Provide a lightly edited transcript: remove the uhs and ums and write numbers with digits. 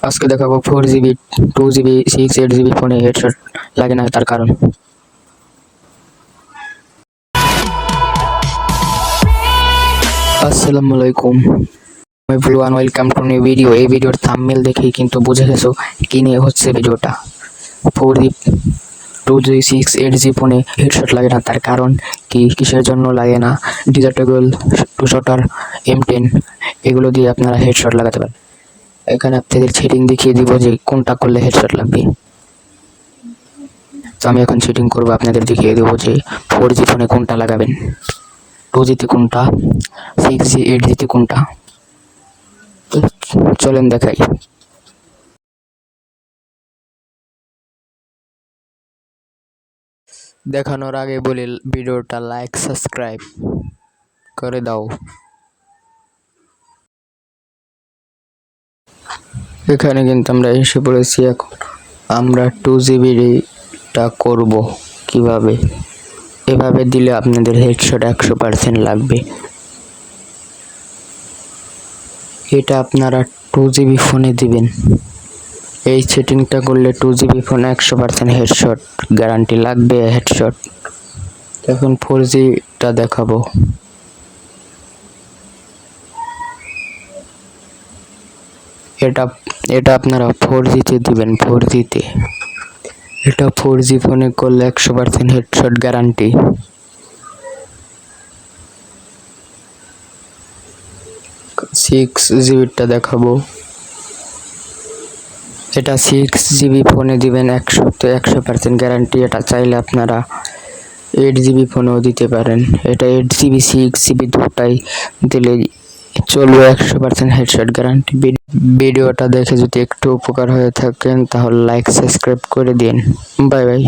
আজকে দেখাবো 4GB 2GB 6 8GB ফোনে হেডশট লাগে না তার কারণ। আসসালামু আলাইকুম everyone, welcome to new video. এই ভিডিওর থাম্বনেল দেখেই কিন্তু বুঝে গেছো কি নিয়ে হচ্ছে ভিডিওটা। 4GB 2GB 6 8GB ফোনে হেডশট লাগে না তার কারণ কি, কিসের জন্য লাগে না? ডিজার্টেবল টু শটার M10 এগুলো দিয়ে আপনারা হেডশট লাগাতে পারেন। এখানে আপনাদের সেটিং দেখিয়ে দিব যে কোনটা করলে হেডশট লাগবে। তো আমি এখন সেটিং করব, আপনাদের দেখিয়ে দেবো যে 4G ফোনে কোনটা লাগাবেন, 2Gতে কোনটা, 6G 8Gতে কোনটা। চলেন দেখাই। দেখানোর আগে বলি ভিডিওটা লাইক সাবস্ক্রাইব করে দাও। এখানে কিন্তু আমরা এসে পড়েছি। এখন আমরা 2GBটা করব কিভাবে। এভাবে দিলে আপনাদের হেডশট 100% লাগবে। এটা আপনারা 2GB ফোনে দিবেন। এই সেটিংটা করলে 2GB ফোনে 100% হেডশট গ্যারান্টি লাগবে। হেডশট এখন 4Gটা দেখাবো। এটা আপনারা 4Gতে দিবেন। 4Gতে এটা 4G ফোনে করলে 100% হেডশট গ্যারান্টি। সিক্স জিবিটা দেখাবো। এটা 6GB ফোনে দিবেন 100% গ্যারান্টি। এটা চাইলে আপনারা 8GB ফোনেও দিতে পারেন। এটা 8GB 6GB দুটাই দিলে চলবে, 100% হেডশট গ্যারান্টি। ভিডিওটা দেখে যদি একটু উপকার হয়ে থাকেন তাহলে লাইক সাবস্ক্রাইব করে দিন। Bye bye.